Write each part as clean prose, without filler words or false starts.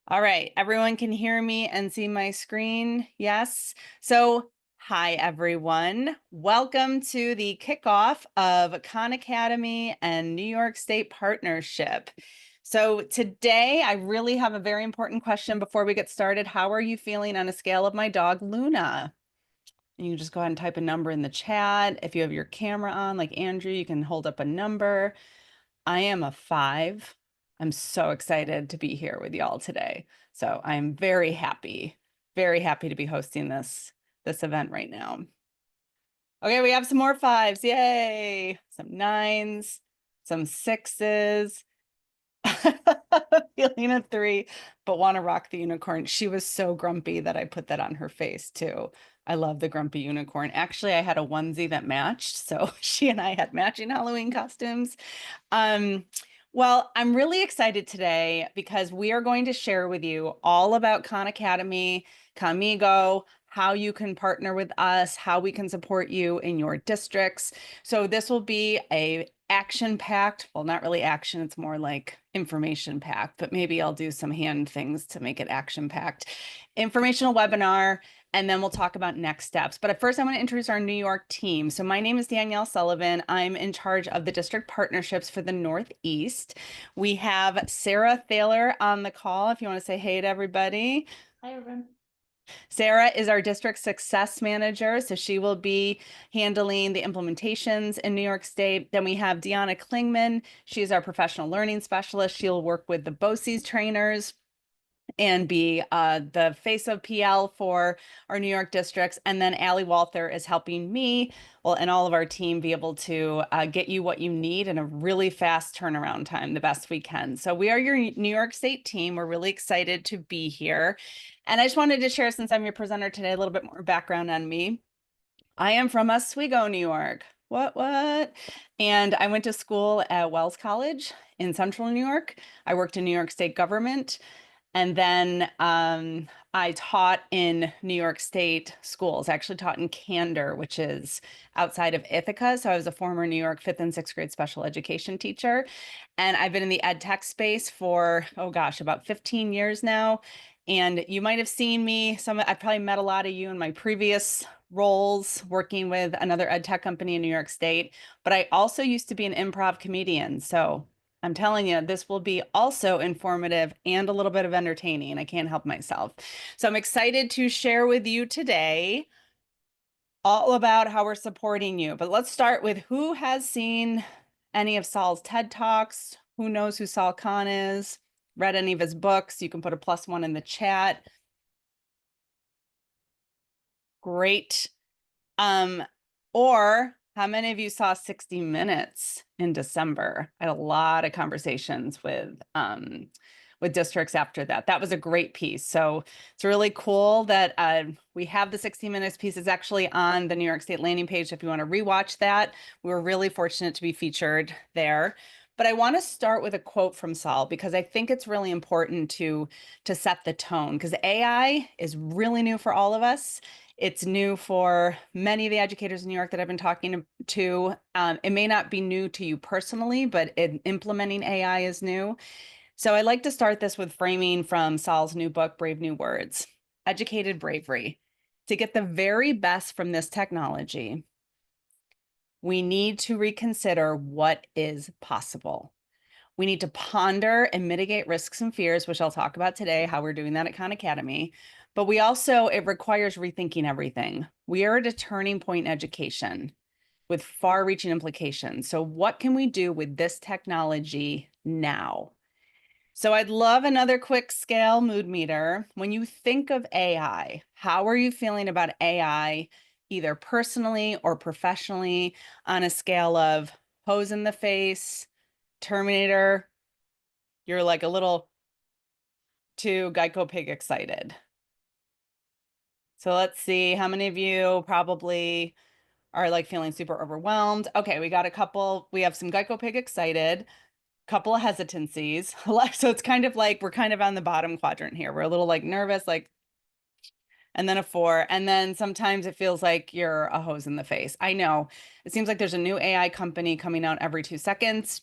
All right, everyone can hear me and see my screen? Yes. So, hi everyone. Welcome to the kickoff of Khan Academy and New York State partnership. So today I really have a very important question before we get started. How are you feeling on a scale of my dog Luna? And you can just go ahead and type a number in the chat. If you have your camera on, like Andrew, you can hold up a number. I am a 5. I'm so excited to be here with y'all today. So I'm very happy to be hosting this event right now. Okay, we have some more 5s. Yay! Some 9s, some 6s. Feeling a 3, but want to rock the unicorn. She was so grumpy that I put that on her face too. I love the grumpy unicorn. Actually, I had a onesie that matched, so she and I had matching Halloween costumes. Um, well, I'm really excited today because we are going to share with you all about Khan Academy, Khanmigo, how you can partner with us, how we can support you in your districts. So this will be a action-packed, well, not really action, it's more like information-packed, but maybe I'll do some hand things to make it action-packed. Informational webinar, and then we'll talk about next steps. But at first, I want to introduce our New York team. So my name is Danielle Sullivan. I'm in charge of the district partnerships for the Northeast. We have Sarah Thaler on the call, if you want to say hey to everybody. Hi, everyone. Sarah is our district success manager, so she will be handling the implementations in New York State. Then we have Deanna Klingman. She's our professional learning specialist. She'll work with the BOCES trainers and be the face of PL for our New York districts. And then Allie Walther is helping me, well, and all of our team be able to get you what you need in a really fast turnaround time, the best we can. So we are your New York State team. We're really excited to be here. And I just wanted to share, since I'm your presenter today, a little bit more background on me. I am from Oswego, New York. What? And I went to school at Wells College in Central New York. I worked in New York State government. And then I taught in New York State schools. I actually taught in Candor, which is outside of Ithaca. So I was a former New York 5th and 6th grade special education teacher. And I've been in the ed tech space for, oh gosh, about 15 years now. And you might have seen me, I probably met a lot of you in my previous roles working with another ed tech company in New York State. But I also used to be an improv comedian. So I'm telling you, this will be also informative and a little bit of entertaining. I can't help myself. So I'm excited to share with you today all about how we're supporting you. But let's start with who has seen any of Saul's TED Talks? Who knows who Saul Khan is? Read any of his books? You can put a +1 in the chat. Great. Or how many of you saw 60 Minutes in December? I had a lot of conversations with districts after that. That was a great piece. So it's really cool that we have the 60 Minutes piece. It's actually on the New York State landing page if you want to rewatch that. We were really fortunate to be featured there. But I want to start with a quote from Saul because I think it's really important to set the tone, because AI is really new for all of us. It's new for many of the educators in New York that I've been talking to. It may not be new to you personally, but implementing AI is new. So I like to start this with framing from Saul's new book, Brave New Words, Educated Bravery. To get the very best from this technology, we need to reconsider what is possible. We need to ponder and mitigate risks and fears, which I'll talk about today, how we're doing that at Khan Academy. But it requires rethinking everything. We are at a turning point in education with far-reaching implications. So what can we do with this technology now? So I'd love another quick scale mood meter. When you think of AI, how are you feeling about AI, either personally or professionally, on a scale of hose in the face, Terminator, you're like a little too Geico Pig excited? So let's see, how many of you probably are like feeling super overwhelmed? Okay, we got a couple. We have some Geico Pig excited, couple of hesitancies. So it's kind of like we're kind of on the bottom quadrant here. We're a little like nervous, like, and then a 4. And then sometimes it feels like you're a hose in the face. I know it seems like there's a new AI company coming out every 2 seconds.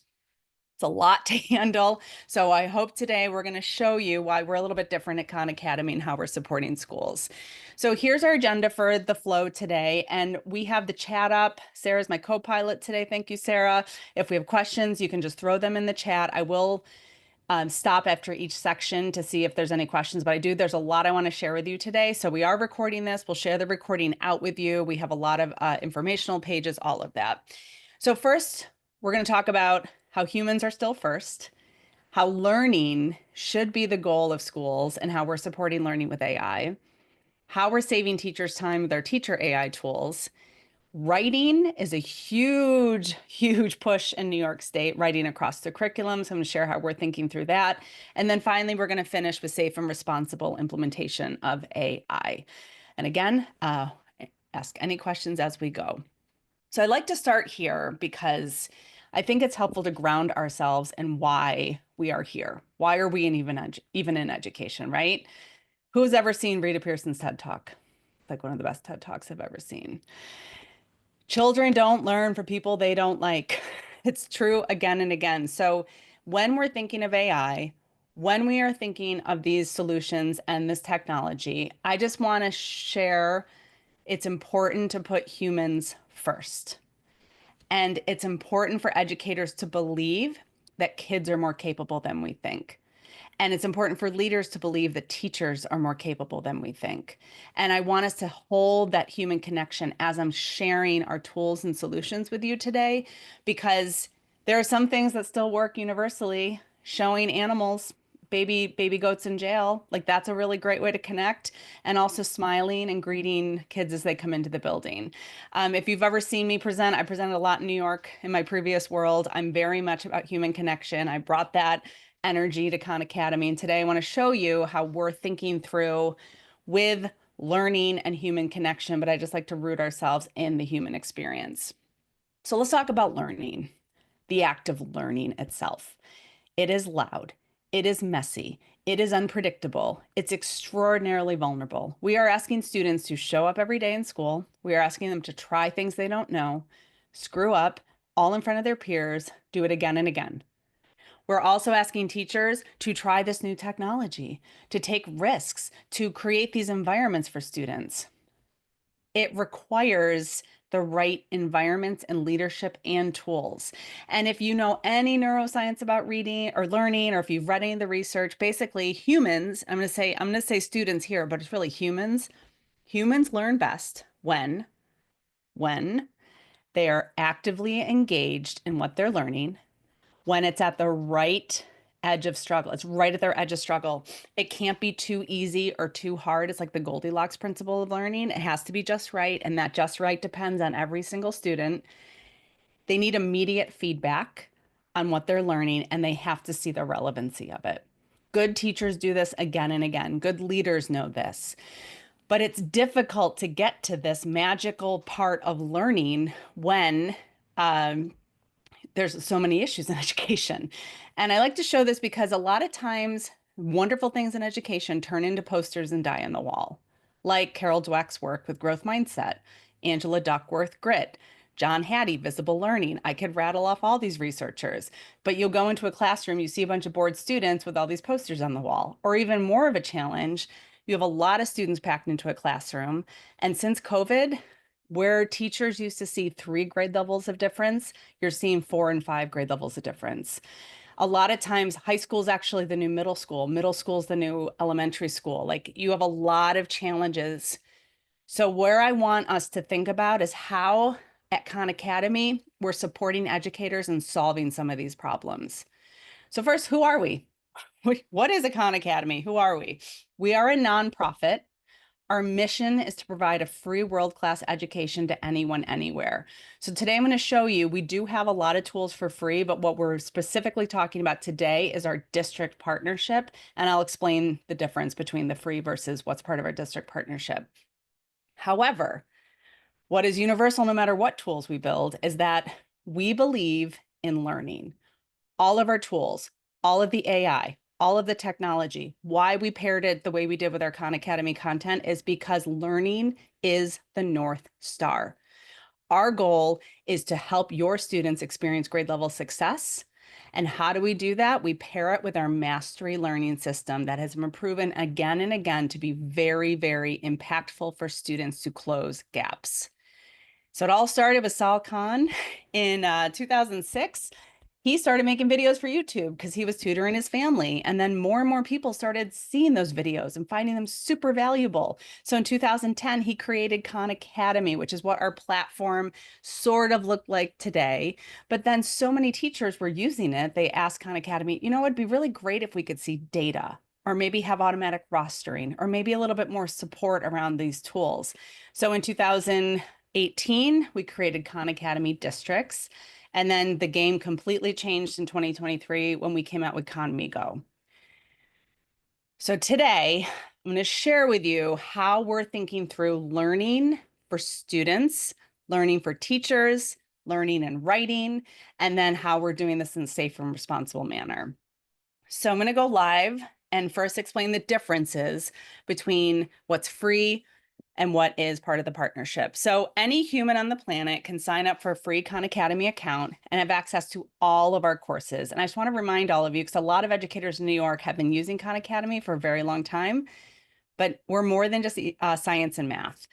It's a lot to handle. So I hope today we're going to show you why we're a little bit different at Khan Academy and how we're supporting schools. So here's our agenda for the flow today. And we have the chat up. Sarah's my co-pilot today. Thank you, Sarah. If we have questions, you can just throw them in the chat. I will stop after each section to see if there's any questions, but there's a lot I want to share with you today. So we are recording this. We'll share the recording out with you. We have a lot of informational pages, all of that. So first, we're going to talk about how humans are still first, how learning should be the goal of schools, and how we're supporting learning with AI, how we're saving teachers time with our teacher AI tools. Writing is a huge, huge push in New York State, writing across the curriculum. So I'm going to share how we're thinking through that. And then finally, we're going to finish with safe and responsible implementation of AI. And again, ask any questions as we go. So I'd like to start here because I think it's helpful to ground ourselves in why we are here. Why are we even in education, right? Who's ever seen Rita Pierson's TED Talk? Like one of the best TED Talks I've ever seen. Children don't learn for people they don't like. It's true again and again. So when we're thinking of AI, when we are thinking of these solutions and this technology, I just want to share it's important to put humans first. And it's important for educators to believe that kids are more capable than we think. And it's important for leaders to believe that teachers are more capable than we think. And I want us to hold that human connection as I'm sharing our tools and solutions with you today, because there are some things that still work universally. Showing animals, baby goats in jail, like that's a really great way to connect, and also smiling and greeting kids as they come into the building. If you've ever seen me present, I presented a lot in New York in my previous world. I'm very much about human connection. I brought that energy to Khan Academy. And today I want to show you how we're thinking through with learning and human connection, but I just like to root ourselves in the human experience. So let's talk about learning, the act of learning itself. It is loud. It is messy. It is unpredictable. It's extraordinarily vulnerable. We are asking students to show up every day in school. We are asking them to try things they don't know, screw up, all in front of their peers, do it again and again. We're also asking teachers to try this new technology, to take risks, to create these environments for students. It requires the right environments and leadership and tools. And if you know any neuroscience about reading or learning, or if you've read any of the research, basically humans, I'm going to say students here, but it's really humans. Humans learn best when they are actively engaged in what they're learning, when it's at the right edge of struggle. It's right at their edge of struggle. It can't be too easy or too hard. It's like the Goldilocks principle of learning. It has to be just right. And that just right depends on every single student. They need immediate feedback on what they're learning, and they have to see the relevancy of it. Good teachers do this again and again. Good leaders know this. But it's difficult to get to this magical part of learning when there's so many issues in education. And I like to show this because a lot of times wonderful things in education turn into posters and die on the wall, like Carol Dweck's work with growth mindset, Angela Duckworth, grit, John Hattie, visible learning. I could rattle off all these researchers, but you'll go into a classroom, you see a bunch of bored students with all these posters on the wall. Or even more of a challenge, you have a lot of students packed into a classroom. And since COVID, where teachers used to see 3 grade levels of difference, you're seeing 4 and 5 grade levels of difference. A lot of times, high school is actually the new middle school. Middle school is the new elementary school. Like, you have a lot of challenges. So where I want us to think about is how at Khan Academy, we're supporting educators in solving some of these problems. So first, who are we? What is a Khan Academy? Who are we? We are a nonprofit. Our mission is to provide a free world-class education to anyone, anywhere. So today I'm going to show you, we do have a lot of tools for free, but what we're specifically talking about today is our district partnership. And I'll explain the difference between the free versus what's part of our district partnership. However, what is universal no matter what tools we build is that we believe in learning. All of our tools, all of the AI, all of the technology, why we paired it the way we did with our Khan Academy content is because learning is the North Star. Our goal is to help your students experience grade level success And how do we do that? We pair it with our mastery learning system that has been proven again and again to be very, very impactful for students to close gaps. So it all started with Sal Khan in 2006. He started making videos for YouTube because he was tutoring his family. And then more and more people started seeing those videos and finding them super valuable. So in 2010, he created Khan Academy, which is what our platform sort of looked like today. But then so many teachers were using it, they asked Khan Academy, you know, it'd be really great if we could see data, or maybe have automatic rostering, or maybe a little bit more support around these tools. So in 2018, we created Khan Academy districts. And then the game completely changed in 2023 when we came out with Khanmigo. So today, I'm going to share with you how we're thinking through learning for students, learning for teachers, learning and writing, and then how we're doing this in a safe and responsible manner. So I'm going to go live and first explain the differences between what's free and what is part of the partnership. So any human on the planet can sign up for a free Khan Academy account and have access to all of our courses. And I just want to remind all of you, because a lot of educators in New York have been using Khan Academy for a very long time, but we're more than just science and math.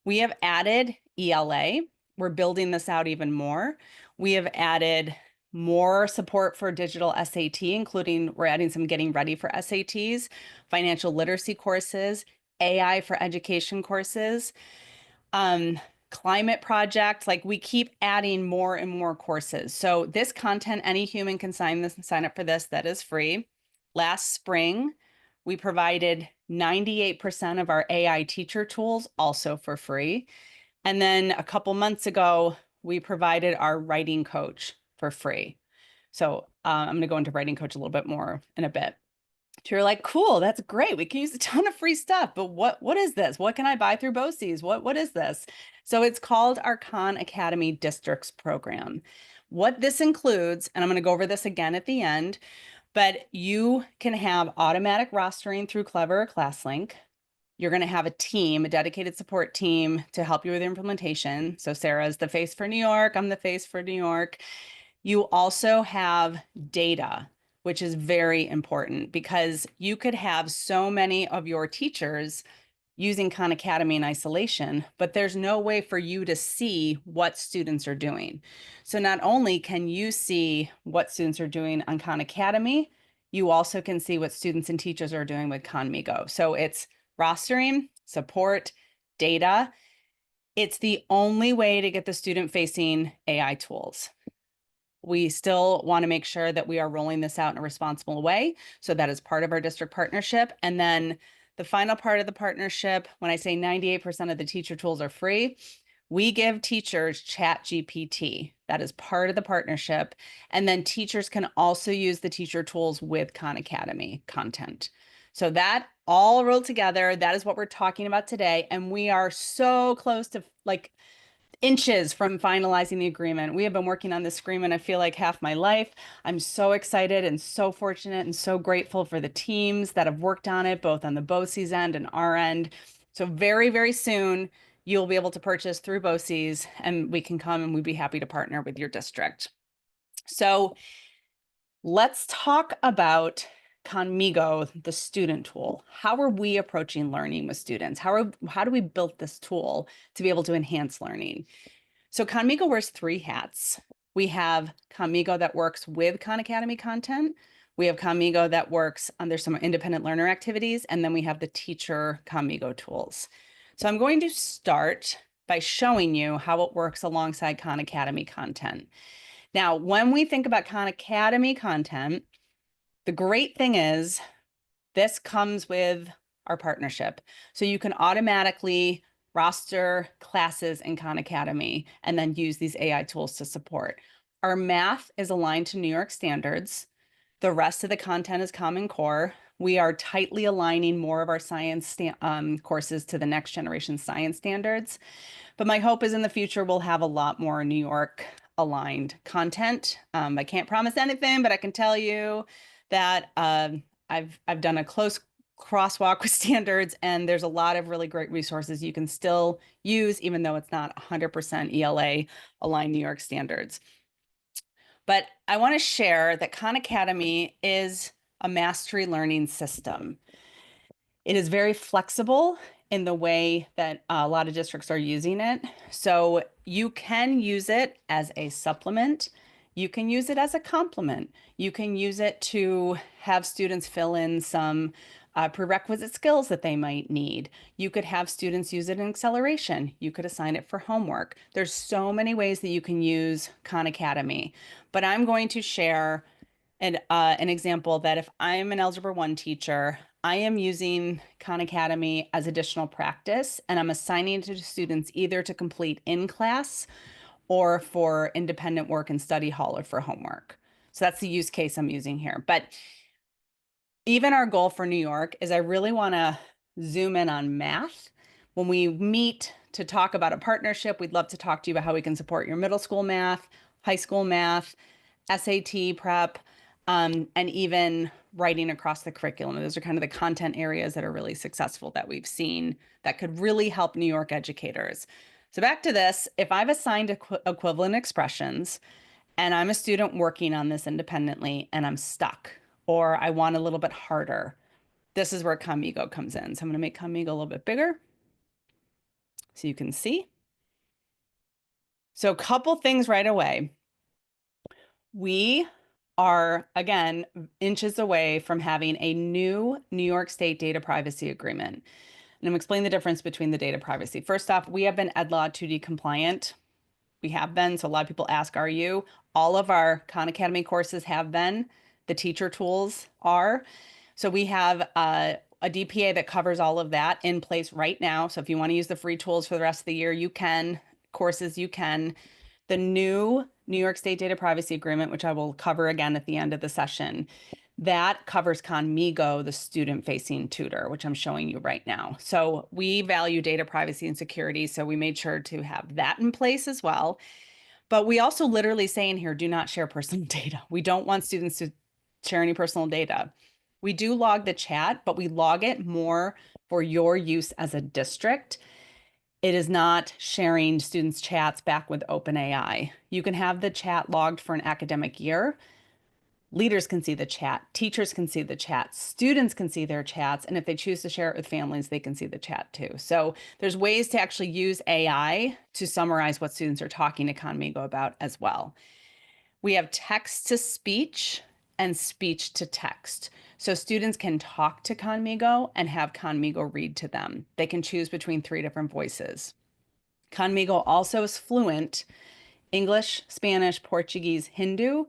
We have added ELA. We're building this out even more. We have added more support for digital SAT, including we're adding some getting ready for SATs, financial literacy courses, AI for education courses, climate project. Like, we keep adding more and more courses. So this content, any human can sign up for this. That is free. Last spring, we provided 98% of our AI teacher tools also for free. And then a couple months ago, we provided our writing coach for free. So I'm going to go into writing coach a little bit more in a bit. So you're like, cool, that's great. We can use a ton of free stuff, but what is this? What can I buy through BOCES? What is this? So it's called our Khan Academy Districts program. What this includes, and I'm going to go over this again at the end, but you can have automatic rostering through Clever or ClassLink. You're going to have a team, a dedicated support team to help you with implementation. So Sarah is the face for New York. I'm the face for New York. You also have data, which is very important because you could have so many of your teachers using Khan Academy in isolation, but there's no way for you to see what students are doing. So not only can you see what students are doing on Khan Academy, you also can see what students and teachers are doing with Khanmigo. So it's rostering, support, data. It's the only way to get the student-facing AI tools. We still want to make sure that we are rolling this out in a responsible way. So that is part of our district partnership. And then the final part of the partnership, when I say 98% of the teacher tools are free, we give teachers ChatGPT. That is part of the partnership. And then teachers can also use the teacher tools with Khan Academy content. So that all rolled together, that is what we're talking about today. And we are so close to like inches from finalizing the agreement. We have been working on this agreement, I feel like, half my life. I'm so excited and so fortunate and so grateful for the teams that have worked on it, both on the BOCES end and our end. So very, very soon, you'll be able to purchase through BOCES, and we can come and we'd be happy to partner with your district. So let's talk about Khanmigo, the student tool. How are we approaching learning with students? How do we build this tool to be able to enhance learning? So Khanmigo wears three hats. We have Khanmigo that works with Khan Academy content. We have Khanmigo that works under some independent learner activities, and then we have the teacher Khanmigo tools. So I'm going to start by showing you how it works alongside Khan Academy content. Now, when we think about Khan Academy content, the great thing is this comes with our partnership. So you can automatically roster classes in Khan Academy and then use these AI tools to support. Our math is aligned to New York standards. The rest of the content is Common Core. We are tightly aligning more of our science courses to the next generation science standards. But my hope is in the future, we'll have a lot more New York aligned content. I can't promise anything, but I can tell you that I've done a close crosswalk with standards, and there's a lot of really great resources you can still use, even though it's not 100% ELA aligned New York standards. But I want to share that Khan Academy is a mastery learning system. It is very flexible in the way that a lot of districts are using it. So you can use it as a supplement. You can use it as a complement. You can use it to have students fill in some prerequisite skills that they might need. You could have students use it in acceleration. You could assign it for homework. There's so many ways that you can use Khan Academy, but I'm going to share an example that if I'm an Algebra 1 teacher, I am using Khan Academy as additional practice, and I'm assigning it to students either to complete in class or for independent work in study hall or for homework. So that's the use case I'm using here. But even our goal for New York is I really want to zoom in on math. When we meet to talk about a partnership, we'd love to talk to you about how we can support your middle school math, high school math, SAT prep, and even writing across the curriculum. Those are kind of the content areas that are really successful that we've seen that could really help New York educators. So back to this, if I've assigned equivalent expressions and I'm a student working on this independently and I'm stuck, or I want a little bit harder, this is where Khanmigo comes in. So I'm going to make Khanmigo a little bit bigger so you can see. So a couple things right away. We are, again, inches away from having a new New York State data privacy agreement. And I'm explaining the difference between the data privacy. First off, we have been EdLaw 2D compliant. We have been, so a lot of people ask, are you? All of our Khan Academy courses have been. The teacher tools are. So we have a DPA that covers all of that in place right now. So if you want to use the free tools for the rest of the year, you can. Courses, you can. The new New York State Data Privacy Agreement, which I will cover again at the end of the session, that covers Khanmigo, the student-facing tutor, which I'm showing you right now. So we value data privacy and security, so we made sure to have that in place as well. But we also literally say in here, do not share personal data. We don't want students to share any personal data. We do log the chat, but we log it more for your use as a district. It is not sharing students' chats back with OpenAI. You can have the chat logged for an academic year. Leaders can see the chat, teachers can see the chat, students can see their chats, and if they choose to share it with families, they can see the chat too. So there's ways to actually use AI to summarize what students are talking to Khanmigo about as well. We have text to speech and speech to text. So students can talk to Khanmigo and have Khanmigo read to them. They can choose between 3 different voices. Khanmigo also is fluent English, Spanish, Portuguese, Hindu,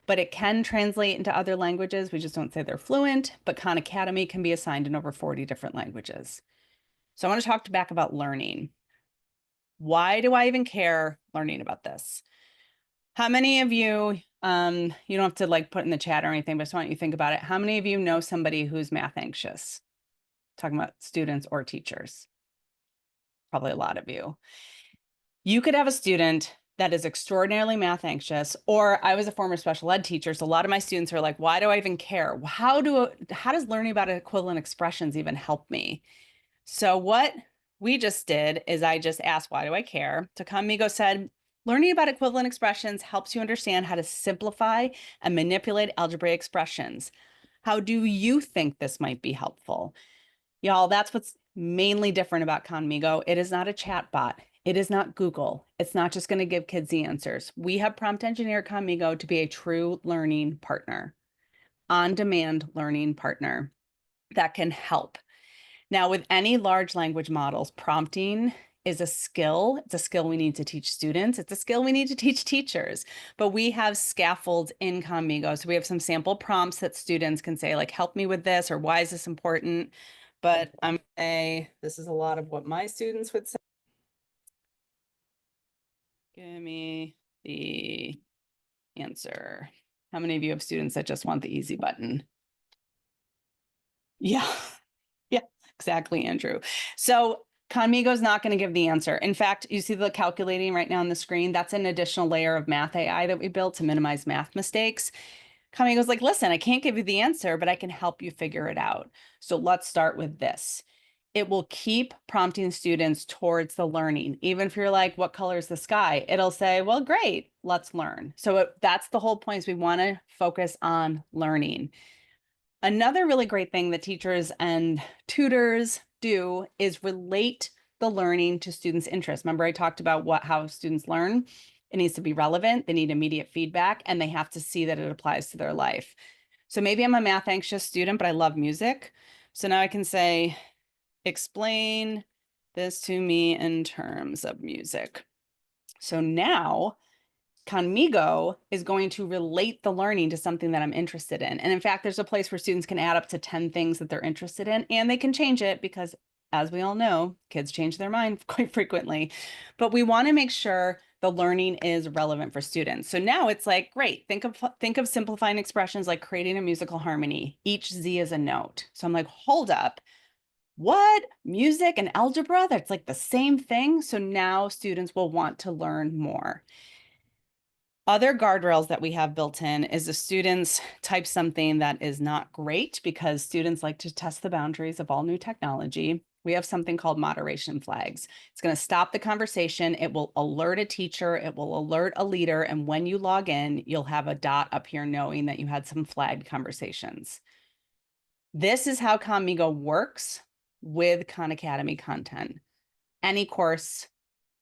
but it can translate into other languages. We just don't say they're fluent, but Khan Academy can be assigned in over 40 different languages. So I want to talk back about learning. Why do I even care learning about this? How many of you, you don't have to like put in the chat or anything, but I just want you to think about it. How many of you know somebody who's math anxious? Talking about students or teachers. Probably a lot of you. You could have a student that is extraordinarily math anxious, or I was a former special ed teacher, so a lot of my students are like, why do I even care? How does learning about equivalent expressions even help me? So what we just did is I just asked, why do I care? So Khanmigo said, learning about equivalent expressions helps you understand how to simplify and manipulate algebraic expressions. How do you think this might be helpful? Y'all, that's what's mainly different about Khanmigo. It is not a chat bot. It is not Google. It's not just going to give kids the answers. We have prompt engineered Khanmigo to be a true learning partner, on-demand learning partner that can help. Now, with any large language models, prompting is a skill. It's a skill we need to teach students. It's a skill we need to teach teachers. But we have scaffolds in Khanmigo. So we have some sample prompts that students can say, like, help me with this, or why is this important? But this is a lot of what my students would say. Give me the answer. How many of you have students that just want the easy button? Yeah, yeah, exactly, Andrew. So Khanmigo is not going to give the answer. In fact, you see the calculating right now on the screen. That's an additional layer of math AI that we built to minimize math mistakes. Khanmigo's like, listen, I can't give you the answer, but I can help you figure it out. So let's start with this. it will keep prompting students towards the learning. Even if you're like, what color is the sky? It'll say, well, great, let's learn. So that's the whole point, is we want to focus on learning. Another really great thing that teachers and tutors do is relate the learning to students' interests. Remember, I talked about how students learn. It needs to be relevant. They need immediate feedback, and they have to see that it applies to their life. So maybe I'm a math anxious student, but I love music. So now I can say, explain this to me in terms of music. So now Khanmigo is going to relate the learning to something that I'm interested in. And in fact, there's a place where students can add up to 10 things that they're interested in, and they can change it because, as we all know, kids change their mind quite frequently. But we want to make sure the learning is relevant for students. So now it's like, great, think of simplifying expressions like creating a musical harmony. Each Z is a note. So I'm like, hold up. What? Music and algebra? That's like the same thing. So now students will want to learn more. Other guardrails that we have built in is if students type something that is not great, because students like to test the boundaries of all new technology. We have something called moderation flags. It's going to stop the conversation. It will alert a teacher. It will alert a leader. And when you log in, you'll have a dot up here knowing that you had some flagged conversations. This is how Khanmigo works with Khan Academy content. Any course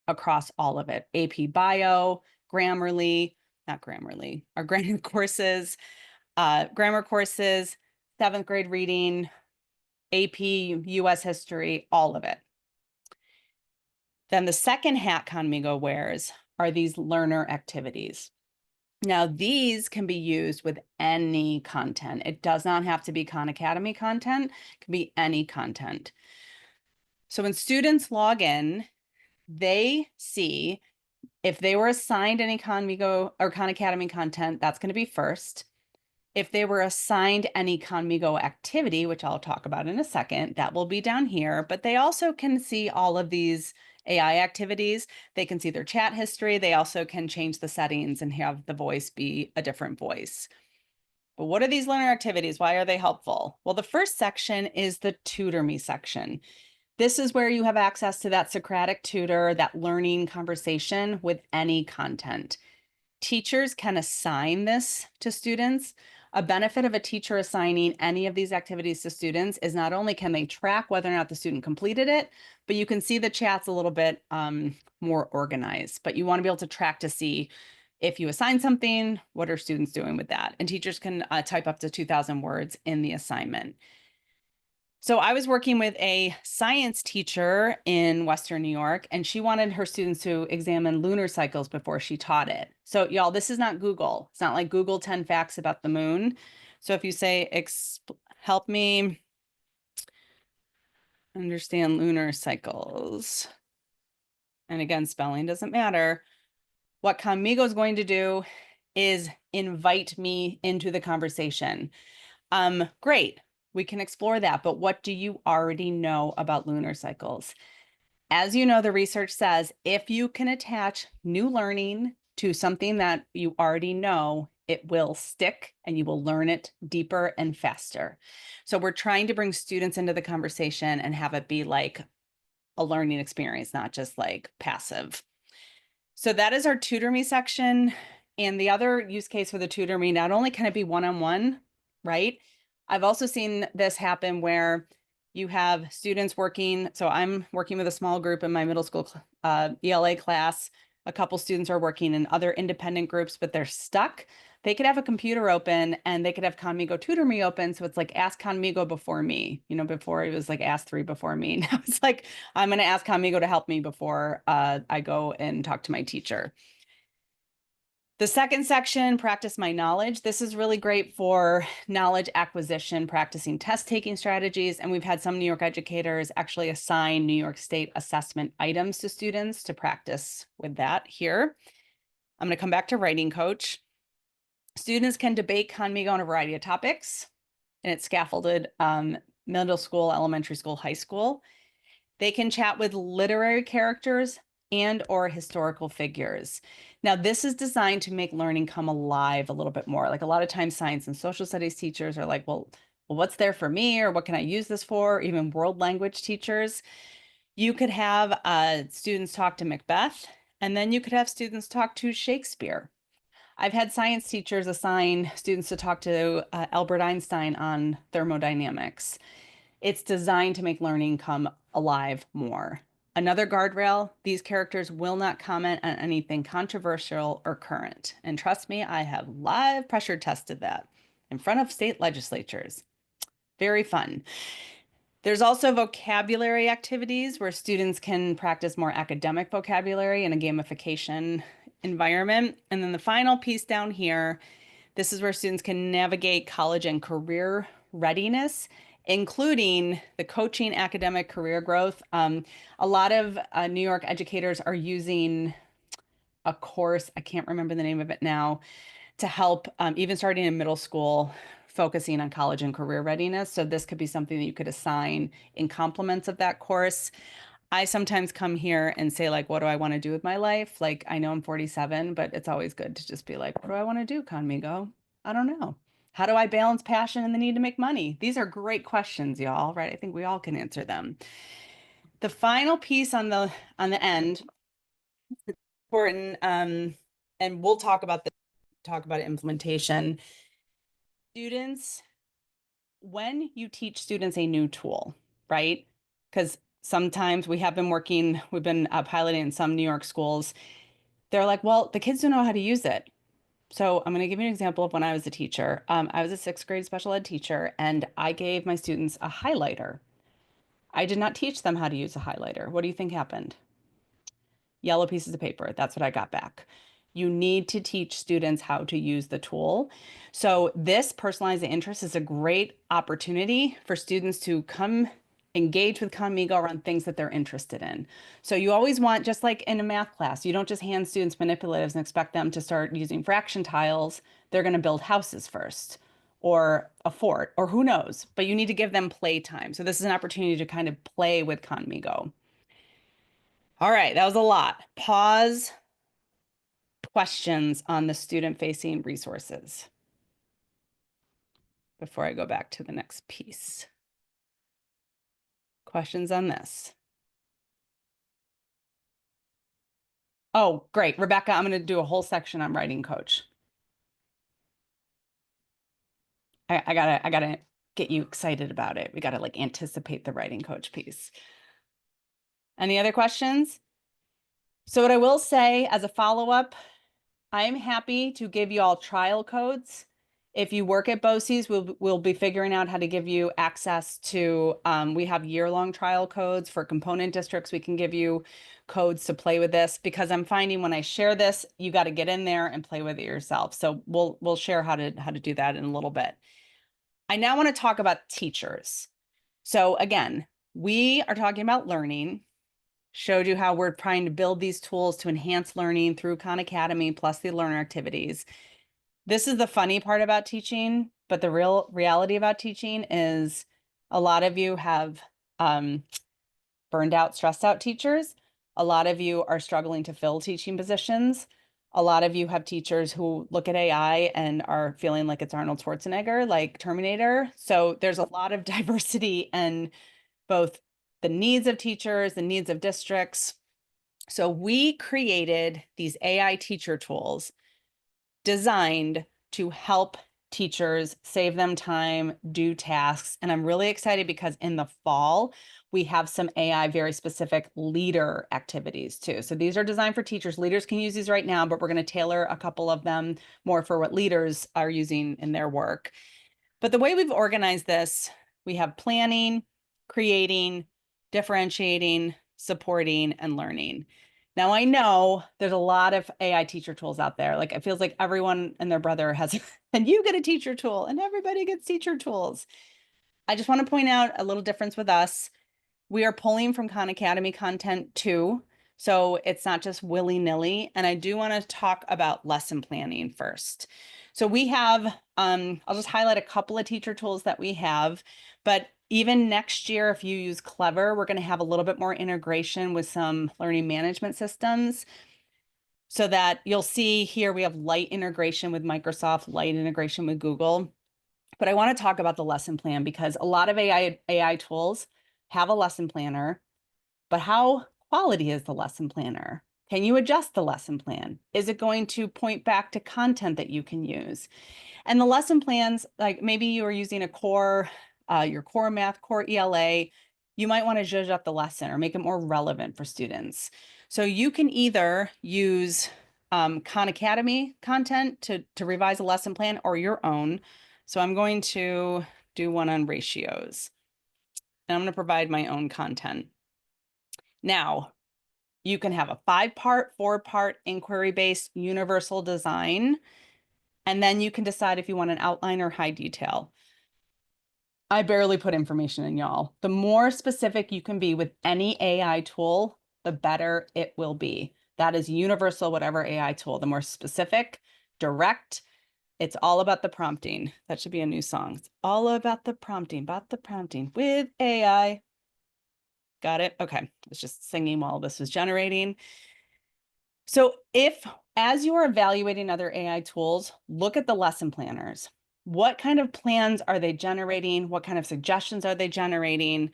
across all of it. AP Bio, Grammarly, not Grammarly, our grammar courses, 7th grade reading, AP US history, all of it. Then the second hat Khanmigo wears are these learner activities. Now, these can be used with any content. It does not have to be Khan Academy content. It can be any content. So when students log in, they see if they were assigned any Khanmigo or Khan Academy content, that's going to be first. If they were assigned any Khanmigo activity, which I'll talk about in a second, that will be down here. But they also can see all of these AI activities. They can see their chat history. They also can change the settings and have the voice be a different voice. But what are these learner activities? Why are they helpful? Well, the first section is the Tutor Me section. This is where you have access to that Socratic tutor, that learning conversation with any content. Teachers can assign this to students. A benefit of a teacher assigning any of these activities to students is not only can they track whether or not the student completed it, but you can see the chats a little bit more organized. But you want to be able to track to see if you assign something, what are students doing with that? And teachers can type up to 2,000 words in the assignment. So I was working with a science teacher in Western New York, and she wanted her students to examine lunar cycles before she taught it. So y'all, this is not Google. It's not like Google 10 facts about the moon. So if you say, help me understand lunar cycles, and again, spelling doesn't matter, what Khanmigo is going to do is invite me into the conversation. Great. We can explore that, but what do you already know about lunar cycles? As you know, the research says if you can attach new learning to something that you already know, it will stick and you will learn it deeper and faster. So we're trying to bring students into the conversation and have it be like a learning experience, not just like passive. So that is our Tutor Me section. And the other use case for the Tutor Me, not only can it be one-on-one, right? I've also seen this happen where you have students working. So I'm working with a small group in my middle school ELA class. A couple students are working in other independent groups, but they're stuck. They could have a computer open and they could have Khanmigo Tutor Me open. So it's like ask Khanmigo before me. You know, before it was like ask 3 before me. Now it's like I'm going to ask Khanmigo to help me before I go and talk to my teacher. The second section, practice my knowledge. This is really great for knowledge acquisition, practicing test taking strategies. And we've had some New York educators actually assign New York State assessment items to students to practice with that here. I'm going to come back to writing coach. Students can debate Khanmigo on a variety of topics, and it's scaffolded middle school, elementary school, high school. They can chat with literary characters and or historical figures. Now, this is designed to make learning come alive a little bit more. Like a lot of times science and social studies teachers are like, well, well, what's there for me, or what can I use this for? Even world language teachers. You could have students talk to Macbeth, and then you could have students talk to Shakespeare. I've had science teachers assign students to talk to Albert Einstein on thermodynamics. It's designed to make learning come alive more. Another guardrail, these characters will not comment on anything controversial or current. And trust me, I have live pressure tested that in front of state legislatures. Very fun. There's also vocabulary activities where students can practice more academic vocabulary in a gamification environment. And then the final piece down here, this is where students can navigate college and career readiness, including the coaching, academic career growth. A lot of New York educators are using a course, I can't remember the name of it now, to help even starting in middle school, focusing on college and career readiness. So this could be something that you could assign in complements of that course. I sometimes come here and say, like, what do I want to do with my life? Like, I know I'm 47, but it's always good to just be like, what do I want to do, Khanmigo? I don't know. How do I balance passion and the need to make money? These are great questions, y'all, right? I think we all can answer them. The final piece on the end, important, and we'll talk about implementation. Students, when you teach students a new tool, right? Because sometimes we've been piloting in some New York schools. They're like, well, the kids don't know how to use it. So I'm going to give you an example of when I was a teacher. I was a 6th grade special ed teacher, and I gave my students a highlighter. I did not teach them how to use a highlighter. What do you think happened? Yellow pieces of paper. That's what I got back. You need to teach students how to use the tool. So this personalized interest is a great opportunity for students to come engage with Khanmigo around things that they're interested in. So you always want, just like in a math class, you don't just hand students manipulatives and expect them to start using fraction tiles. They're going to build houses first, or a fort, or who knows, but you need to give them play time. So this is an opportunity to kind of play with Khanmigo. All right, that was a lot. Pause. Questions on the student-facing resources before I go back to the next piece. Questions on this? Oh, great. Rebecca, I'm going to do a whole section on writing coach. I gotta get you excited about it. We gotta like anticipate the writing coach piece. Any other questions? So what I will say as a follow-up, I'm happy to give you all trial codes. If you work at BOCES, we'll be figuring out how to give you access to, we have year-long trial codes for component districts. We can give you codes to play with this, because I'm finding when I share this, you got to get in there and play with it yourself. So we'll share how to do that in a little bit. I now want to talk about teachers. So again, we are talking about learning. Showed you how we're trying to build these tools to enhance learning through Khan Academy plus the learner activities. This is the funny part about teaching, but the real reality about teaching is a lot of you have burned out, stressed out teachers. A lot of you are struggling to fill teaching positions. A lot of you have teachers who look at AI and are feeling like it's Arnold Schwarzenegger, like Terminator. So there's a lot of diversity in both the needs of teachers, the needs of districts. So we created these AI teacher tools designed to help teachers save them time, do tasks. And I'm really excited because in the fall, we have some AI very specific leader activities too. So these are designed for teachers. Leaders can use these right now, but we're going to tailor a couple of them more for what leaders are using in their work. But the way we've organized this, we have planning, creating, differentiating, supporting, and learning. Now, I know there's a lot of AI teacher tools out there. Like, it feels like everyone and their brother has, and you get a teacher tool, and everybody gets teacher tools. I just want to point out a little difference with us. We are pulling from Khan Academy content too. So it's not just willy-nilly. And I do want to talk about lesson planning first. So we have, I'll just highlight a couple of teacher tools that we have, but even next year, if you use Clever, we're going to have a little bit more integration with some learning management systems, so that you'll see here we have light integration with Microsoft, light integration with Google. But I want to talk about the lesson plan because a lot of AI tools have a lesson planner, but how quality is the lesson planner? Can you adjust the lesson plan? Is it going to point back to content that you can use? And the lesson plans, like maybe you are using a core, your core math, core ELA, you might want to zhuzh up the lesson or make it more relevant for students. So you can either use Khan Academy content to revise a lesson plan or your own. So I'm going to do one on ratios. And I'm going to provide my own content. Now, you can have a 5-part, 4-part inquiry-based universal design, and then you can decide if you want an outline or high detail. I barely put information in, y'all. The more specific you can be with any AI tool, the better it will be. That is universal, whatever AI tool. The more specific, direct, it's all about the prompting. That should be a new song. It's all about the prompting with AI. Got it? Okay. I was just singing while this was generating. So as you are evaluating other AI tools, look at the lesson planners. What kind of plans are they generating? What kind of suggestions are they generating?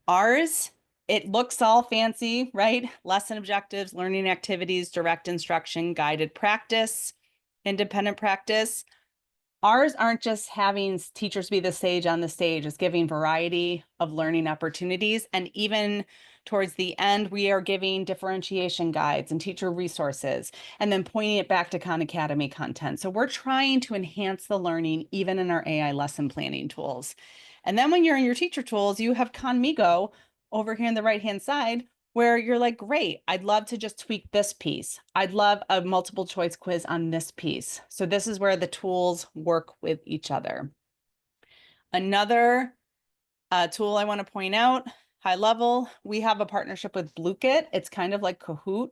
Ours, it looks all fancy, right? Lesson objectives, learning activities, direct instruction, guided practice, independent practice. Ours aren't just having teachers be the sage on the stage, it's giving variety of learning opportunities. And even towards the end, we are giving differentiation guides and teacher resources, and then pointing it back to Khan Academy content. So we're trying to enhance the learning even in our AI lesson planning tools. And then when you're in your teacher tools, you have Khanmigo over here on the right-hand side, where you're like, great, I'd love to just tweak this piece. I'd love a multiple choice quiz on this piece. So this is where the tools work with each other. Another tool I want to point out, high level, we have a partnership with Blukit. It's kind of like Kahoot.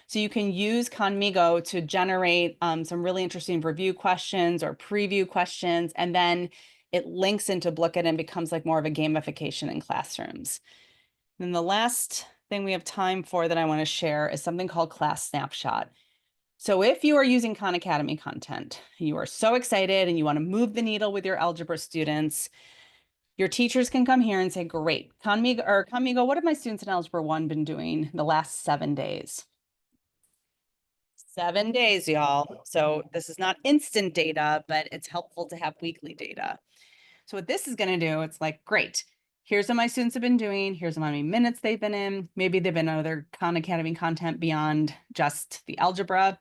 So you can use Khanmigo to generate some really interesting review questions or preview questions, and then it links into Blukit and becomes like more of a gamification in classrooms. And the last thing we have time for that I want to share is something called Class Snapshot. So if you are using Khan Academy content, you are so excited and you want to move the needle with your algebra students, your teachers can come here and say, great, Khanmigo, what have my students in Algebra 1 been doing the last 7 days? 7 days, y'all. So this is not instant data, but it's helpful to have weekly data. So what this is going to do, it's like, great, here's what my students have been doing. Here's how many minutes they've been in. Maybe they've been in other Khan Academy content beyond just the algebra.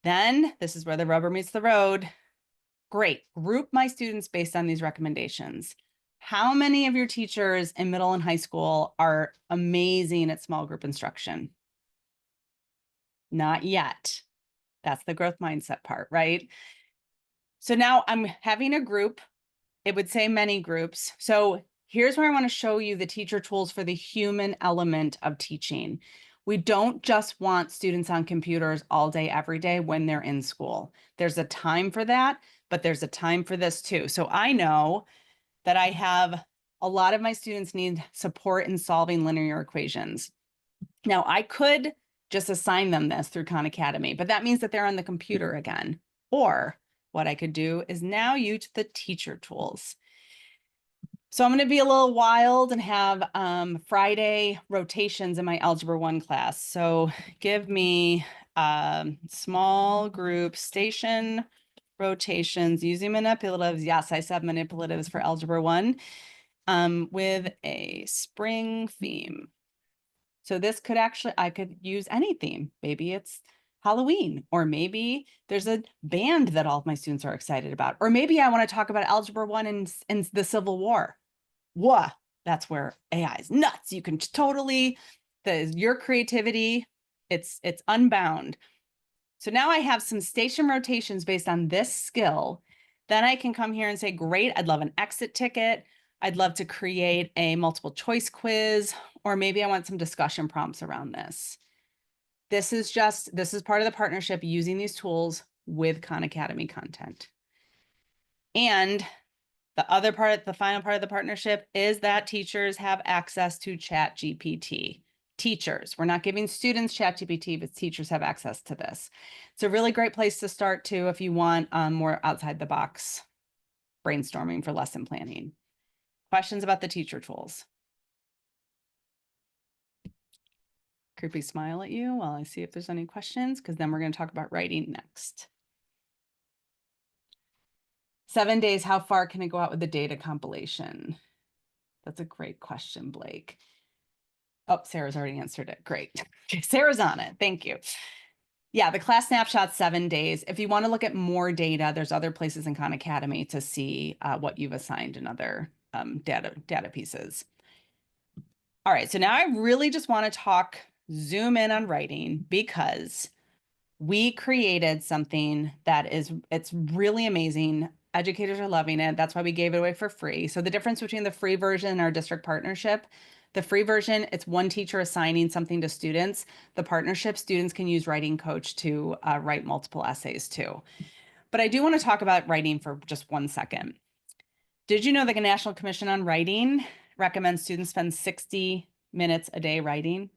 Then this is where the rubber meets the road. Great, group my students based on these recommendations. How many of your teachers in middle and high school are amazing at small group instruction? Not yet. That's the growth mindset part, right? So now I'm having a group. It would say many groups. So here's where I want to show you the teacher tools for the human element of teaching. We don't just want students on computers all day, every day when they're in school. There's a time for that, but there's a time for this too. So I know that I have a lot of my students need support in solving linear equations. Now I could just assign them this through Khan Academy, but that means that they're on the computer again. Or what I could do is now use the teacher tools. So I'm going to be a little wild and have Friday rotations in my Algebra 1 class. So give me small group station rotations using manipulatives. Yes, I said manipulatives for Algebra 1 with a spring theme. So this could actually, I could use any theme. Maybe it's Halloween, or maybe there's a band that all of my students are excited about, or maybe I want to talk about Algebra 1 and the Civil War. Whoa, that's where AI is nuts. You can totally, your creativity, it's unbound. So now I have some station rotations based on this skill. Then I can come here and say, great, I'd love an exit ticket. I'd love to create a multiple choice quiz, or maybe I want some discussion prompts around this. This is part of the partnership using these tools with Khan Academy content. And the final part of the partnership is that teachers have access to ChatGPT. Teachers, we're not giving students ChatGPT, but teachers have access to this. It's a really great place to start too if you want more outside the box brainstorming for lesson planning. Questions about the teacher tools? Creepy smile at you while I see if there's any questions, because then we're going to talk about writing next. 7 days, how far can it go out with the data compilation? That's a great question, Blake. Oh, Sarah's already answered it. Great. Okay, Sarah's on it. Thank you. Yeah, the class snapshot, 7 days. If you want to look at more data, there's other places in Khan Academy to see what you've assigned in other data pieces. All right, so now I really just want to zoom in on writing, because we created something that it's really amazing. Educators are loving it. That's why we gave it away for free. So the difference between the free version and our district partnership, the free version, it's one teacher assigning something to students. The partnership, students can use Writing Coach to write multiple essays too. But I do want to talk about writing for just 1 second. Did you know that the National Commission on Writing recommends students spend 60 minutes a day writing?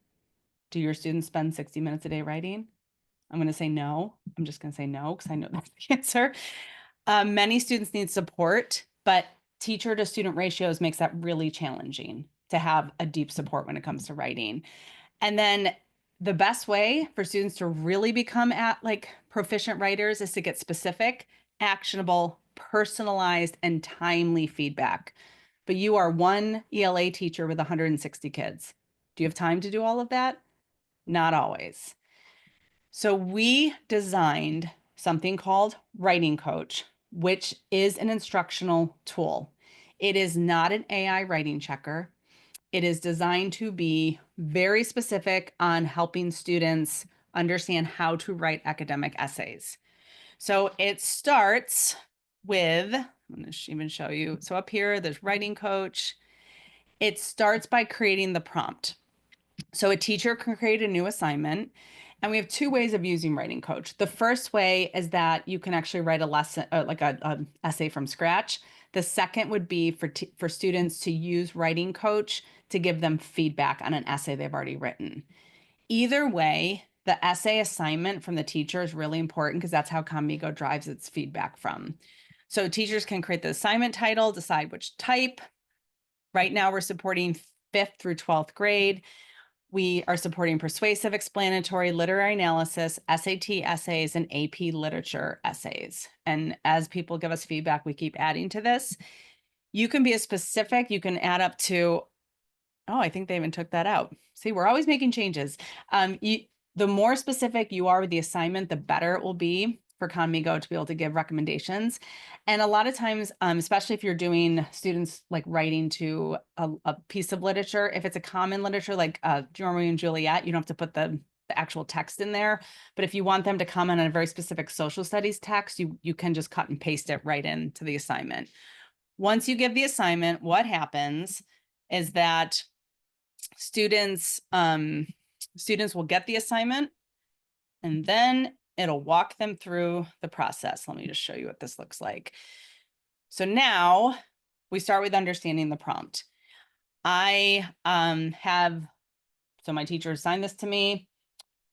Do your students spend 60 minutes a day writing? I'm going to say no. I'm just going to say no because I know that's the answer. Many students need support, but teacher to student ratios makes that really challenging to have a deep support when it comes to writing. And then the best way for students to really become proficient writers is to get specific, actionable, personalized, and timely feedback. But you are one ELA teacher with 160 kids. Do you have time to do all of that? Not always. So we designed something called Writing Coach, which is an instructional tool. It is not an AI writing checker. It is designed to be very specific on helping students understand how to write academic essays. So it starts with, I'm going to even show you. So up here, there's Writing Coach. It starts by creating the prompt. So a teacher can create a new assignment, and we have 2 ways of using Writing Coach. The first way is that you can actually write a lesson, like a essay from scratch. The second would be for students to use Writing Coach to give them feedback on an essay they've already written. Either way, the essay assignment from the teacher is really important because that's how Khanmigo drives its feedback from. So teachers can create the assignment title, decide which type. Right now, we're supporting 5th through 12th grade. We are supporting persuasive, explanatory, literary analysis, SAT essays, and AP literature essays. And as people give us feedback, we keep adding to this. You can be as specific. You can add up to, oh, I think they even took that out. See, we're always making changes. The more specific you are with the assignment, the better it will be for Khanmigo to be able to give recommendations. And a lot of times, especially if you're doing students like writing to a piece of literature, if it's a common literature like Romeo and Juliet, you don't have to put the actual text in there. But if you want them to comment on a very specific social studies text, you can just cut and paste it right into the assignment. Once you give the assignment, what happens is that students will get the assignment, and then it'll walk them through the process. Let me just show you what this looks like. So now we start with understanding the prompt. So my teacher assigned this to me.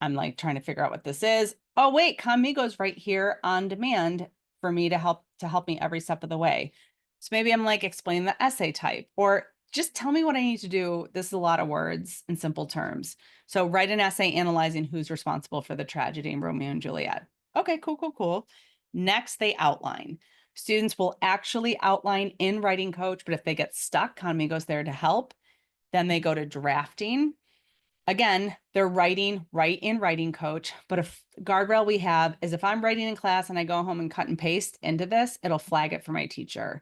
I'm like trying to figure out what this is. Oh, wait, Khanmigo's right here on demand for me to help me every step of the way. So maybe I'm like, explain the essay type, or just tell me what I need to do. This is a lot of words in simple terms. So write an essay analyzing who's responsible for the tragedy in Romeo and Juliet. Okay, cool. Next, they outline. Students will actually outline in Writing Coach, but if they get stuck, Khanmigo's there to help. Then they go to drafting. Again, they're writing right in Writing Coach, but a guardrail we have is if I'm writing in class and I go home and cut and paste into this, it'll flag it for my teacher.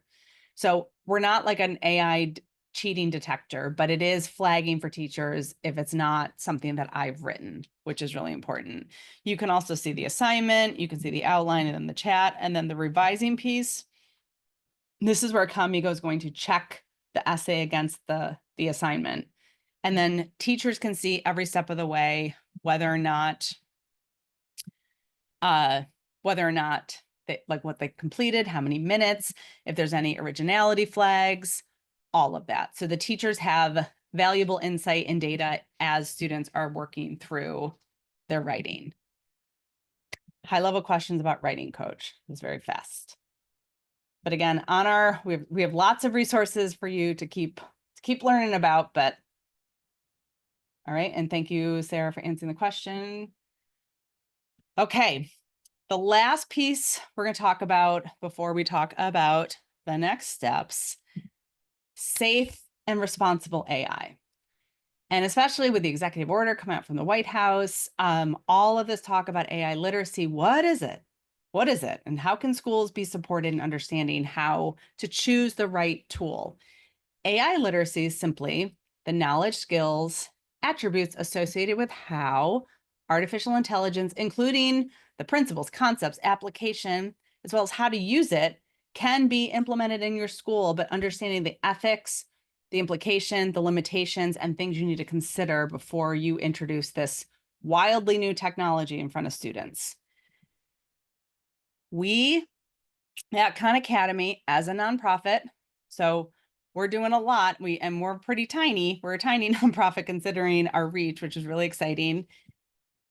So we're not like an AI cheating detector, but it is flagging for teachers if it's not something that I've written, which is really important. You can also see the assignment, you can see the outline and then the chat, and then the revising piece. This is where Khanmigo is going to check the essay against the assignment. And then teachers can see every step of the way whether or not like what they completed, how many minutes, if there's any originality flags, all of that. So the teachers have valuable insight and data as students are working through their writing. High-level questions about Writing Coach. It's very fast. But again, we have lots of resources for you to keep learning about. But all right, and thank you, Sarah, for answering the question. Okay, the last piece we're going to talk about before we talk about the next steps: safe and responsible AI. And especially with the executive order coming out from the White House, all of this talk about AI literacy, what is it? What is it? And how can schools be supported in understanding how to choose the right tool? AI literacy is simply the knowledge, skills, attributes associated with how artificial intelligence, including the principles, concepts, application, as well as how to use it, can be implemented in your school, but understanding the ethics, the implication, the limitations, and things you need to consider before you introduce this wildly new technology in front of students. We at Khan Academy, as a nonprofit, so we're doing a lot. We're pretty tiny. We're a tiny nonprofit considering our reach, which is really exciting.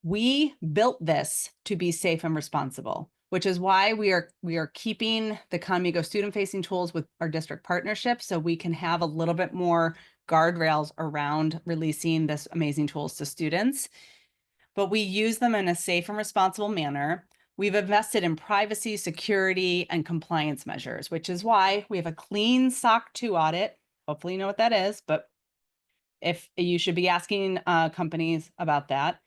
We built this to be safe and responsible, which is why we are keeping the Khanmigo student-facing tools with our district partnership, so we can have a little bit more guardrails around releasing this amazing tools to students. But we use them in a safe and responsible manner. We've invested in privacy, security, and compliance measures, which is why we have a clean SOC 2 audit. Hopefully you know what that is, but if you should be asking companies about that,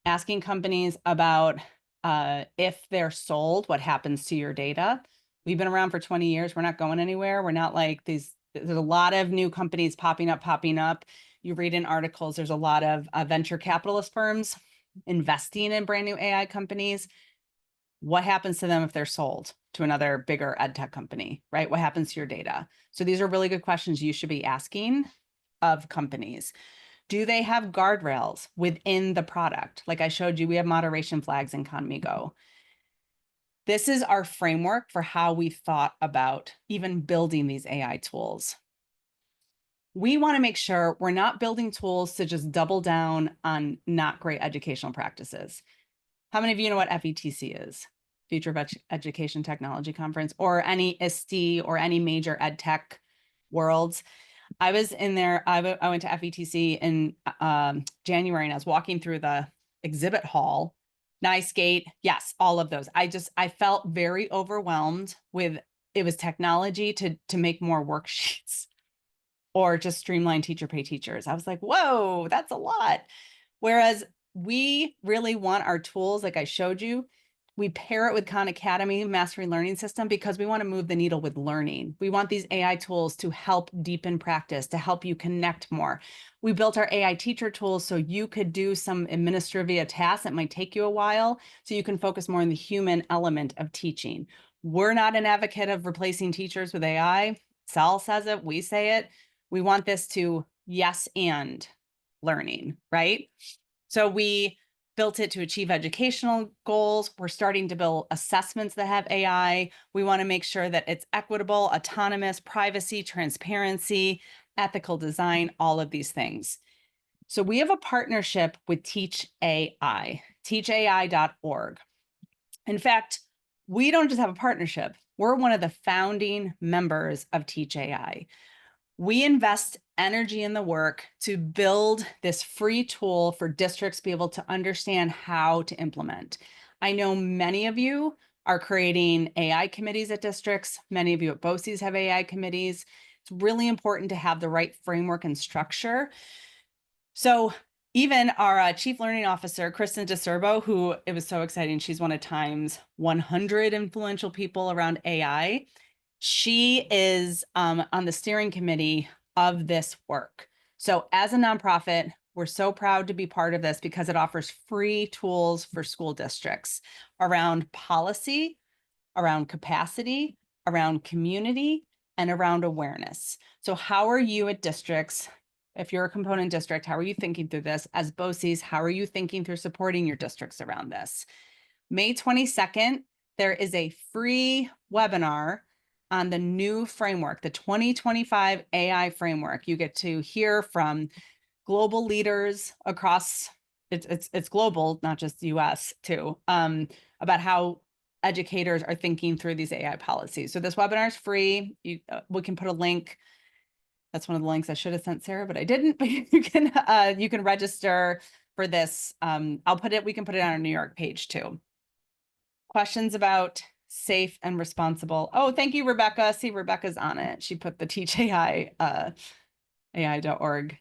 asking companies about if they're sold, what happens to your data. We've been around for 20 years. We're not going anywhere. We're not like these. There's a lot of new companies popping up. You read in articles, there's a lot of venture capitalist firms investing in brand new AI companies. What happens to them if they're sold to another bigger ed tech company, right? What happens to your data? So these are really good questions you should be asking of companies. Do they have guardrails within the product? Like I showed you, we have moderation flags in Khanmigo. This is our framework for how we thought about even building these AI tools. We want to make sure we're not building tools to just double down on not great educational practices. How many of you know what FETC is? Future of Education Technology Conference, or any ISTE or any major ed tech worlds? I was in there. I went to FETC in January, and I was walking through the exhibit hall. Nice gate, yes, all of those. I felt very overwhelmed with it was technology to make more worksheets or just streamline teacher pay teachers. I was like, whoa, that's a lot. Whereas we really want our tools, like I showed you, we pair it with Khan Academy Mastery Learning System because we want to move the needle with learning. We want these AI tools to help deepen practice, to help you connect more. We built our AI teacher tools so you could do some administrative tasks that might take you a while, so you can focus more on the human element of teaching. We're not an advocate of replacing teachers with AI. Sal says it, we say it. We want this to yes and learning, right? So we built it to achieve educational goals. We're starting to build assessments that have AI. We want to make sure that it's equitable, autonomous, privacy, transparency, ethical design, all of these things. So we have a partnership with Teach AI, teachai.org. In fact, we don't just have a partnership. We're one of the founding members of Teach AI. We invest energy in the work to build this free tool for districts to be able to understand how to implement. I know many of you are creating AI committees at districts. Many of you at BOCES have AI committees. It's really important to have the right framework and structure. So even our Chief Learning Officer, Kristen DeSerbo, who it was so exciting, she's one of Time's 100 influential people around AI. She is on the steering committee of this work. So as a nonprofit, we're so proud to be part of this because it offers free tools for school districts around policy, around capacity, around community, and around awareness. So how are you at districts? If you're a component district, how are you thinking through this? As BOCES, how are you thinking through supporting your districts around this? May 22nd, there is a free webinar on the new framework, the 2025 AI framework. You get to hear from global leaders across, it's global, not just US too, about how educators are thinking through these AI policies. So this webinar is free. We can put a link. That's one of the links I should have sent Sarah, but I didn't. But you can register for this. We can put it on our New York page too. Questions about safe and responsible. Oh, thank you, Rebecca. See, Rebecca's on it. She put the Teach AI, AI.org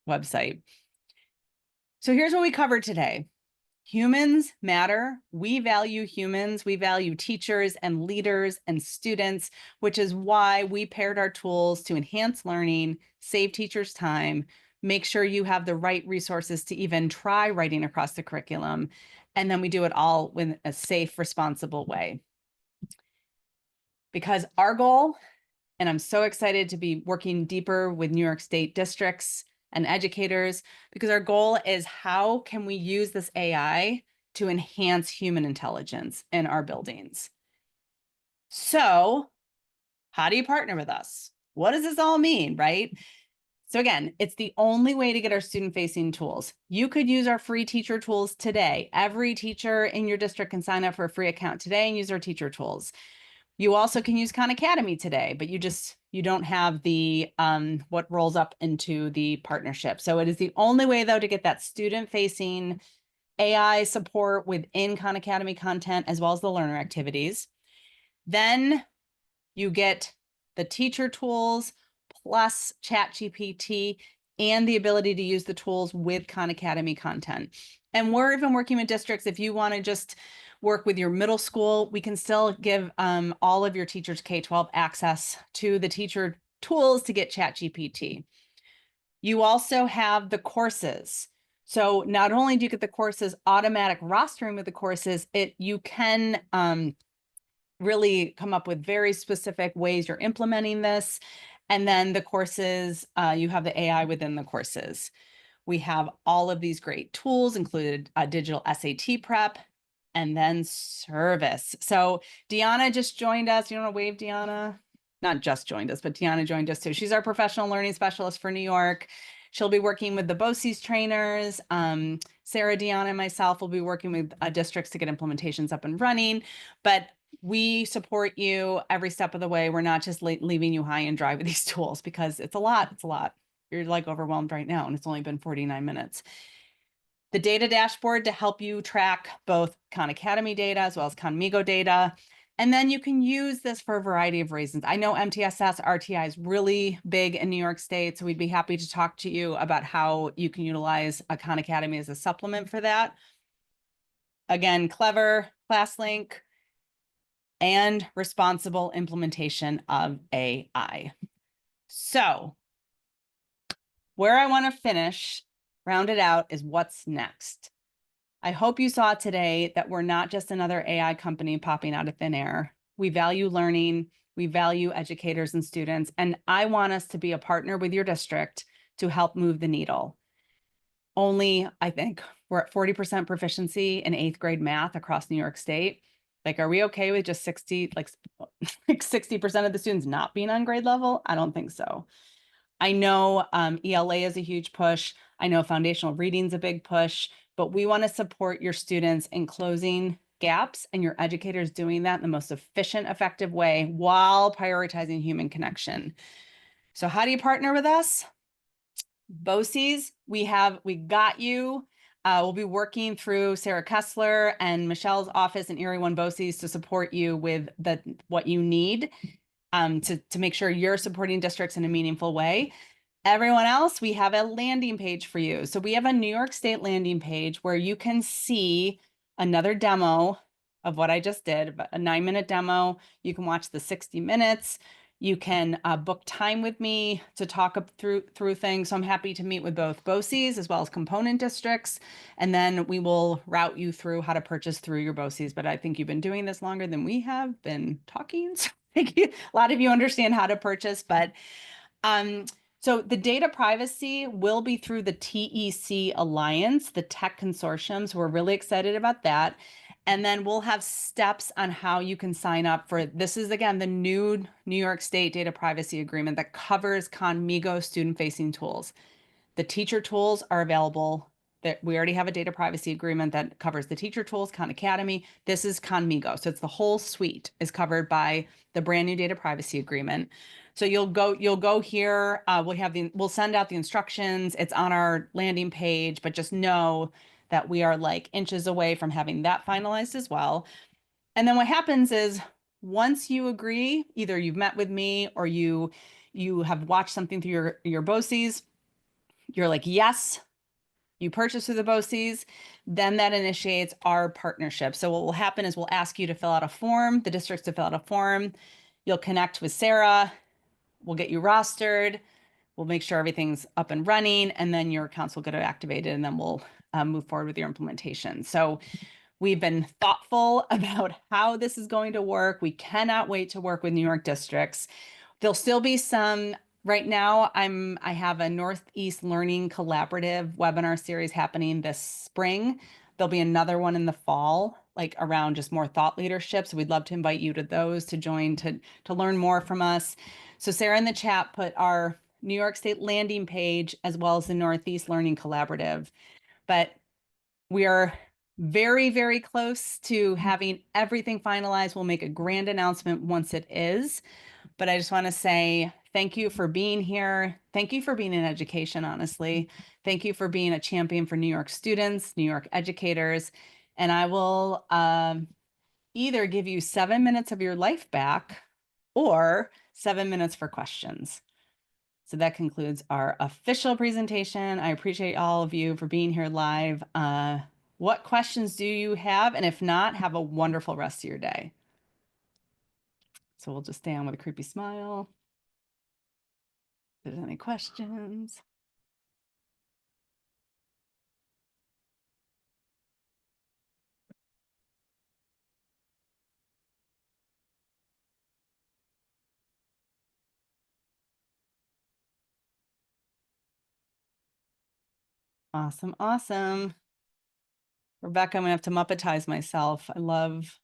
website. So here's what we covered today. Humans matter. We value humans. We value teachers and leaders and students, which is why we paired our tools to enhance learning, save teachers time, make sure you have the right resources to even try writing across the curriculum. And then we do it all in a safe, responsible way. Because our goal, and I'm so excited to be working deeper with New York State districts and educators, because our goal is how can we use this AI to enhance human intelligence in our buildings? So how do you partner with us? What does this all mean, right? So again, it's the only way to get our student-facing tools. You could use our free teacher tools today. Every teacher in your district can sign up for a free account today and use our teacher tools. You also can use Khan Academy today, but you don't have the what rolls up into the partnership. So it is the only way though to get that student-facing AI support within Khan Academy content as well as the learner activities. Then you get the teacher tools plus ChatGPT and the ability to use the tools with Khan Academy content. And we're even working with districts. If you want to just work with your middle school, we can still give all of your teachers K-12 access to the teacher tools to get ChatGPT. You also have the courses. So not only do you get the courses, automatic rostering with the courses, you can really come up with very specific ways you're implementing this. And then the courses, you have the AI within the courses. We have all of these great tools, included a digital SAT prep, and then service. So Deanna just joined us. You want to wave, Deanna? Not just joined us, but Deanna joined us too. She's our professional learning specialist for New York. She'll be working with the BOCES trainers. Sarah, Deanna, and myself will be working with districts to get implementations up and running. But we support you every step of the way. We're not just leaving you high and dry with these tools because it's a lot. It's a lot. You're like overwhelmed right now, and it's only been 49 minutes. The data dashboard to help you track both Khan Academy data as well as Khanmigo data. And then you can use this for a variety of reasons. I know MTSS RTI is really big in New York State, so we'd be happy to talk to you about how you can utilize a Khan Academy as a supplement for that. Again, clever, ClassLink, and responsible implementation of AI. So where I want to finish, round it out, is what's next. I hope you saw today that we're not just another AI company popping out of thin air. We value learning, we value educators and students, and I want us to be a partner with your district to help move the needle. Only, I think, we're at 40% proficiency in 8th grade math across New York State. Like, are we okay with just 60% of the students not being on grade level? I don't think so. I know ELA is a huge push. I know foundational reading is a big push, but we want to support your students in closing gaps and your educators doing that in the most efficient, effective way while prioritizing human connection. So how do you partner with us? BOCES, we got you. We'll be working through Sarah Kessler and Michelle's office in Erie One BOCES to support you with what you need to make sure you're supporting districts in a meaningful way. Everyone else, we have a landing page for you. So we have a New York State landing page where you can see another demo of what I just did, a 9-minute demo. You can watch the 60 minutes. You can book time with me to talk through things. So I'm happy to meet with both BOCES as well as component districts. And then we will route you through how to purchase through your BOCES. But I think you've been doing this longer than we have been talking. So a lot of you understand how to purchase, but so the data privacy will be through the TEC Alliance, the tech consortium. So we're really excited about that. And then we'll have steps on how you can sign up for, this is again, the new New York State data privacy agreement that covers Khanmigo student-facing tools. The teacher tools are available that we already have a data privacy agreement that covers the teacher tools, Khan Academy. This is Khanmigo. So it's the whole suite is covered by the brand new data privacy agreement. So you'll go here. We'll send out the instructions. It's on our landing page, but just know that we are like inches away from having that finalized as well. And then what happens is once you agree, either you've met with me or you have watched something through your BOCES, you're like, yes, you purchase through the BOCES, then that initiates our partnership. So what will happen is we'll ask you to fill out a form, the districts to fill out a form. You'll connect with Sarah. We'll get you rostered. We'll make sure everything's up and running, and then your accounts will get activated, and then we'll move forward with your implementation. So we've been thoughtful about how this is going to work. We cannot wait to work with New York districts. There'll still be some. Right now, I have a Northeast Learning Collaborative webinar series happening this spring. There'll be another one in the fall, like around just more thought leadership. So we'd love to invite you to those to join to learn more from us. So Sarah in the chat put our New York State landing page as well as the Northeast Learning Collaborative. But we are very, very close to having everything finalized. We'll make a grand announcement once it is. But I just want to say thank you for being here. Thank you for being in education, honestly. Thank you for being a champion for New York students, New York educators. And I will either give you 7 minutes of your life back or 7 minutes for questions. So that concludes our official presentation. I appreciate all of you for being here live. What questions do you have? And if not, have a wonderful rest of your day. So we'll just stay on with a creepy smile. If there's any questions. Awesome, awesome. Rebecca, I'm gonna have to Muppetize myself. I love.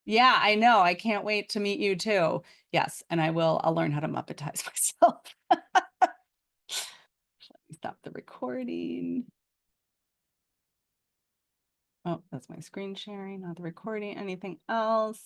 Yeah, I know. I can't wait to meet you too. Yes, and I'll learn how to Muppetize myself. Let me stop the recording. Oh, that's my screen sharing, not the recording. Anything else?